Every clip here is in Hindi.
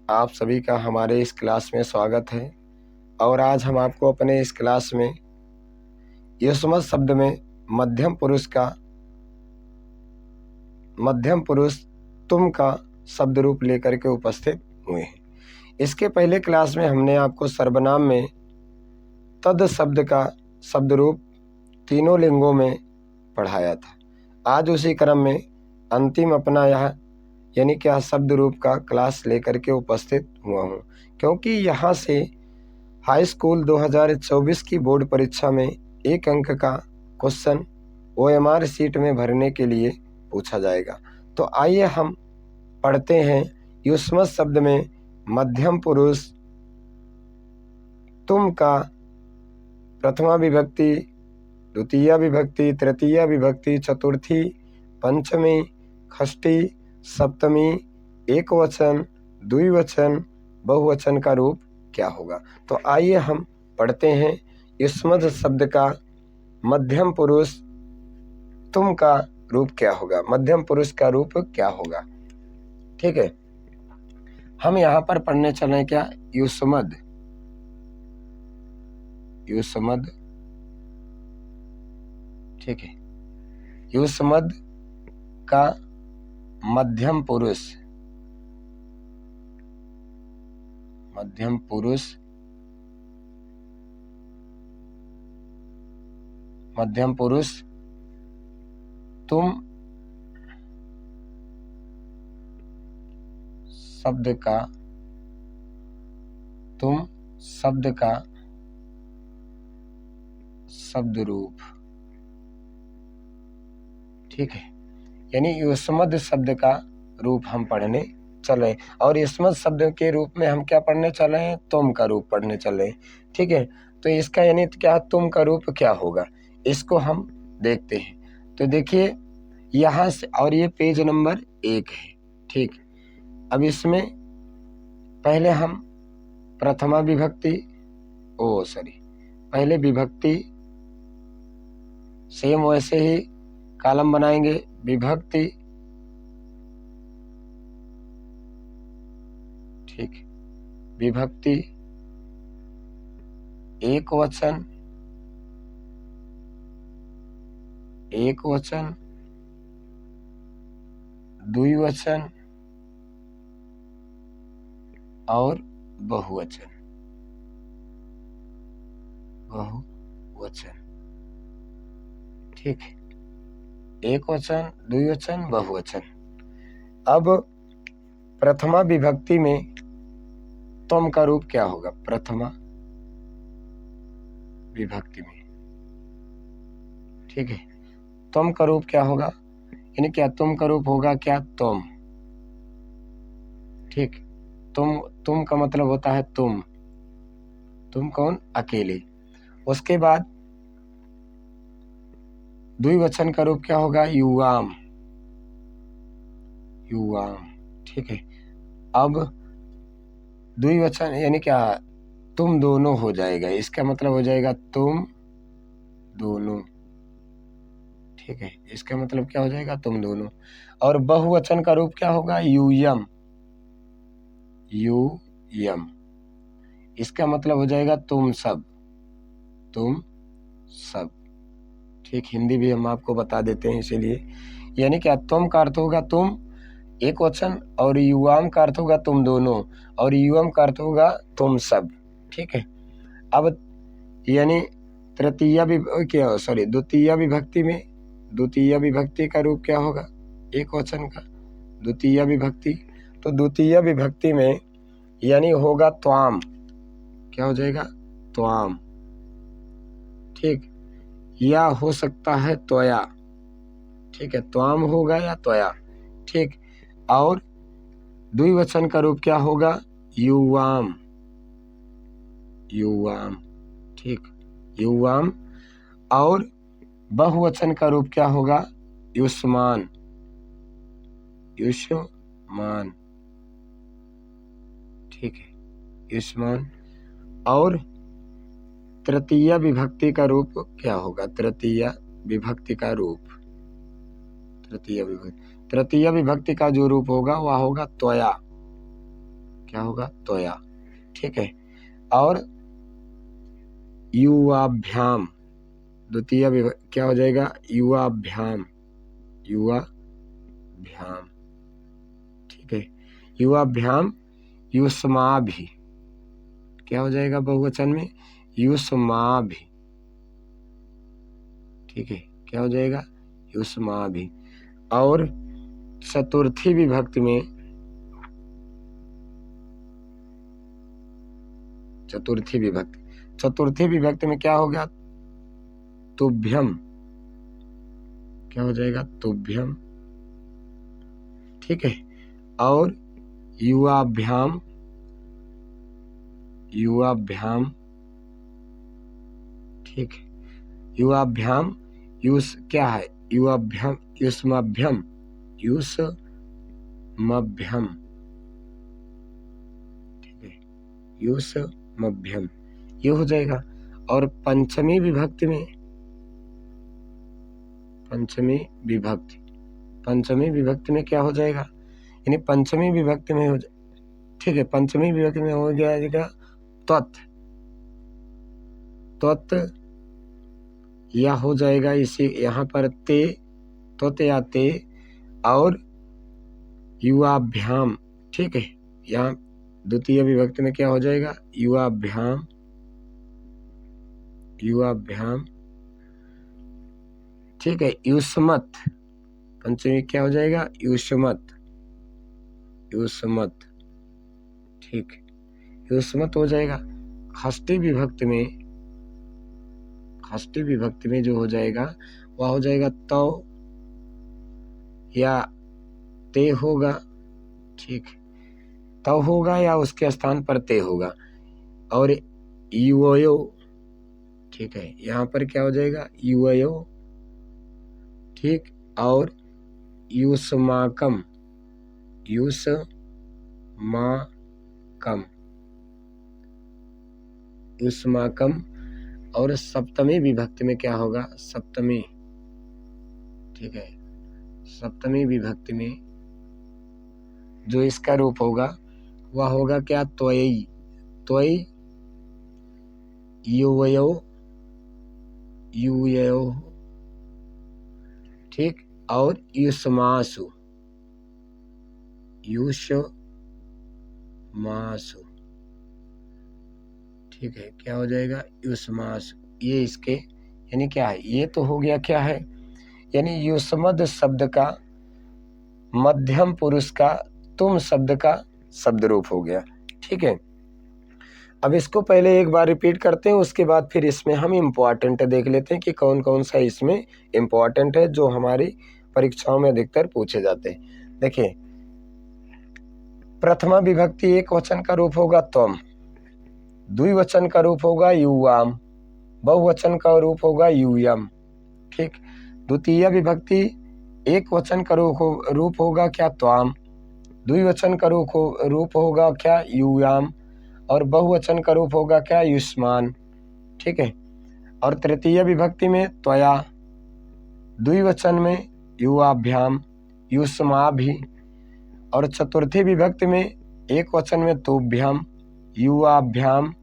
आप सभी का हमारे इस क्लास में स्वागत है। और आज हम आपको अपने इस क्लास में युष्मत शब्द में मध्यम पुरुष तुम का शब्द रूप लेकर के उपस्थित हुए हैं। इसके पहले क्लास में हमने आपको सर्वनाम में तद शब्द का शब्द रूप तीनों लिंगों में पढ़ाया था। आज उसी क्रम में अंतिम अपना यह यानी क्या शब्द रूप का क्लास लेकर के उपस्थित हुआ हूँ, क्योंकि यहाँ से हाई स्कूल 2024 की बोर्ड परीक्षा में 1 अंक का क्वेश्चन OMR सीट में भरने के लिए पूछा जाएगा। तो आइए हम पढ़ते हैं युष्मत शब्द में मध्यम पुरुष तुम का प्रथमा विभक्ति, द्वितीया विभक्ति, तृतीया विभक्ति, चतुर्थी, पंचमी, षष्ठी, सप्तमी, एकवचन, द्विवचन, बहुवचन का रूप क्या होगा। तो आइए हम पढ़ते हैं युष्मत शब्द का मध्यम पुरुष तुम का रूप क्या होगा, मध्यम पुरुष का रूप क्या होगा। ठीक है, हम यहाँ पर पढ़ने चले क्या युष्मद ठीक है, युष्मद का मध्यम पुरुष तुम शब्द का शब्द रूप। ठीक है, यानी युष्मद शब्द का रूप हम पढ़ने चले। और युष्मद शब्द के रूप में हम क्या पढ़ने चले हैं, तुम का रूप पढ़ने चले। ठीक है, तो इसका यानी क्या तुम का रूप क्या होगा, इसको हम देखते हैं। तो देखिए यहाँ से, और ये पेज नंबर 1 है। ठीक, अब इसमें पहले हम प्रथमा विभक्ति पहले विभक्ति, सेम वैसे ही कॉलम बनाएंगे। विभक्ति, ठीक, विभक्ति, एक वचन, द्विवचन और बहुवचन। ठीक है, एक वचन, द्विवचन, बहुवचन। अब प्रथमा विभक्ति में तुम का रूप क्या होगा, प्रथमा विभक्ति में। ठीक है, तुम का रूप क्या होगा, यानी क्या तुम का रूप होगा क्या तुम। ठीक, तुम का मतलब होता है तुम कौन, अकेले। उसके बाद द्विवचन का रूप क्या होगा, युवाम। ठीक है, अब द्विवचन यानी क्या तुम दोनों हो जाएगा, इसका मतलब हो जाएगा तुम दोनों। ठीक है, इसका मतलब क्या हो जाएगा, तुम दोनों। और बहुवचन का रूप क्या होगा, यूयम। इसका मतलब हो जाएगा तुम सब। ठीक, हिंदी भी हम आपको बता देते हैं इसीलिए। यानी क्या तुम का अर्थ होगा तुम, एक वचन, और युवाम का अर्थ होगा तुम दोनों, और युवम का अर्थ होगा तुम सब। ठीक है, अब यानी द्वितीय विभक्ति में, द्वितीय विभक्ति का रूप क्या होगा, एक वचन का द्वितीय विभक्ति। तो द्वितीय विभक्ति में यानी होगा त्वाम। क्या हो जाएगा, त्वाम। ठीक, या हो सकता है त्वया। ठीक है, त्वाम होगा या त्वया। ठीक, और द्विवचन का रूप क्या होगा, युवाम। ठीक, युवाम। और बहुवचन का रूप क्या होगा, युष्मान। ठीक है, युष्मान। और तृतीय विभक्ति का रूप क्या होगा, तृतीय विभक्ति का जो रूप होगा वह होगा त्वया। क्या होगा, त्वया। ठीक है, और युवाभ्याम, द्वितीय विभक्ति क्या हो जाएगा, युवाभ्याम, युवाभ्याम। ठीक है, युवाभ्याम युष्माभि, क्या हो जाएगा बहुवचन में, युष्माभि। ठीक है, क्या हो जाएगा, युष्माभि। और चतुर्थी विभक्ति में, चतुर्थी विभक्ति में क्या हो गया, तुभ्यम, क्या हो जाएगा, तुभ्यम। ठीक है, और युवाभ्याम, ठीक है, युवाभ्याम युस क्या है, युवाभ्याम युष्मभ्यम, युष्मभ्यम। ठीक है, युष्मभ्यम, ये हो जाएगा। और पंचमी विभक्ति में, पंचमी विभक्ति में क्या हो जाएगा, यानी पंचमी विभक्ति में हो ठीक है, पंचमी विभक्ति में हो जाएगा त्वत्, या हो जाएगा इसी यहाँ पर ते, त्वत् या ते, और युवाभ्याम। ठीक है, यहाँ द्वितीय विभक्ति में क्या हो जाएगा, युवाभ्याम, ठीक है। युष्मत्, पंचमी क्या हो जाएगा, युष्मत्, ठीक, युष्मत् हो जाएगा। षष्ठी विभक्ति में जो हो जाएगा वह हो जाएगा तो या ते होगा। ठीक, तो होगा या उसके स्थान पर ते होगा। और युवयो, ठीक है, यहाँ पर क्या हो जाएगा, युवयो। ठीक, और युष्माकम, युष्माकम। और सप्तमी विभक्ति में क्या होगा, सप्तमी। ठीक है, सप्तमी विभक्ति में जो इसका रूप होगा वह होगा क्या, त्वयी, युवयो, ठीक, और युष्मासु, ठीक है, क्या हो जाएगा, युष्मासु। ये इसके यानी क्या है, ये तो हो गया क्या है, यानी युष्मद शब्द का, मध्यम पुरुष का तुम शब्द का शब्द रूप हो गया। ठीक है, अब इसको पहले एक बार रिपीट करते हैं, उसके बाद फिर इसमें हम इम्पोर्टेंट देख लेते हैं कि कौन कौन सा इसमें इम्पोर्टेंट है जो हमारी परीक्षाओं में अधिकतर पूछे जाते हैं। देखिए, प्रथमा विभक्ति एक वचन का रूप होगा त्वम, द्विवचन का रूप होगा युवाम, बहुवचन का रूप होगा यूयम। ठीक, द्वितीय विभक्ति एक वचन का रूप होगा क्या, त्वाम, द्विवचन का रूप होगा क्या, यूयाम, और बहुवचन का रूप होगा क्या, युष्मान। ठीक है, और तृतीय विभक्ति में त्वया, द्विवचन में युवाभ्याम, युष्माभि, और चतुर्थी विभक्ति में एक वचन में तुभ्यम, युवाभ्याम,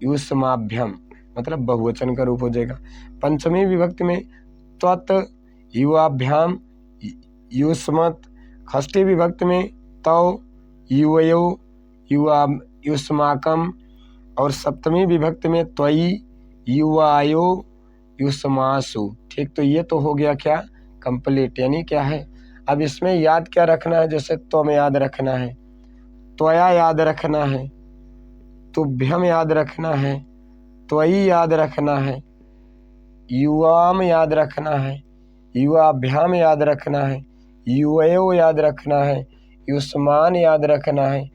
युष्माभ्यम, मतलब बहुवचन का रूप हो जाएगा। पंचमी विभक्ति में त्वत्, युवाभ्याम, युष्मत्। षष्ठी विभक्ति में तौ, युवयो, युष्माकम, और सप्तमी विभक्ति में त्वयि, युवायो, युष्मासु। ठीक, तो ये तो हो गया क्या, कंप्लीट, यानी क्या है। अब इसमें याद क्या रखना है, जैसे त्वम याद रखना है, त्वया याद रखना है, तुभ्यम याद रखना है, त्वयि याद रखना है, युवाम याद रखना है, युवाभ्याम याद रखना है, युवयो याद रखना है, युष्मान याद रखना है,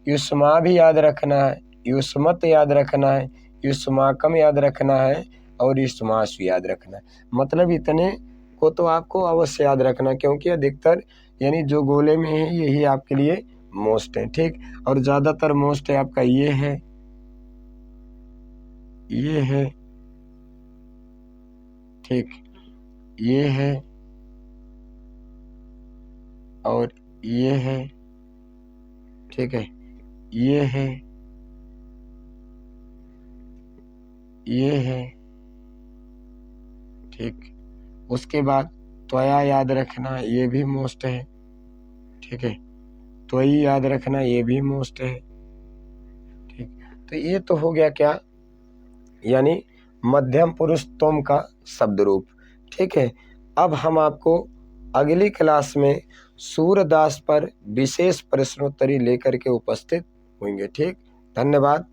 युष्मा भी याद रखना है, युष्मत याद रखना है, युष्माकम याद रखना है, और युष्मासु याद रखना है। मतलब इतने को तो आपको अवश्य याद रखना, क्योंकि अधिकतर यानी जो गोले में है यही आपके लिए मोस्ट है। ठीक, और ज़्यादातर मोस्ट है आपका ये है, ठीक, ये है, और ये है। ठीक है, ये है, ये है, ठीक। उसके बाद त्वया याद रखना, ये भी मोस्ट है, ठीक है। त्वयी याद रखना, ये भी मोस्ट है, ठीक। तो ये तो हो गया क्या, यानी मध्यम पुरुष तुम का शब्द रूप, ठीक है। अब हम आपको अगली क्लास में सूरदास पर विशेष प्रश्नोत्तरी लेकर के उपस्थित होंगे, ठीक। धन्यवाद।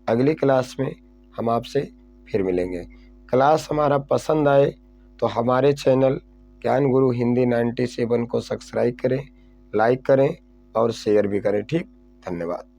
अगली क्लास में हम आपसे फिर मिलेंगे। क्लास हमारा पसंद आए तो हमारे चैनल ज्ञान गुरु हिंदी 97 को सब्सक्राइब करें, लाइक करें और शेयर भी करें, ठीक। धन्यवाद।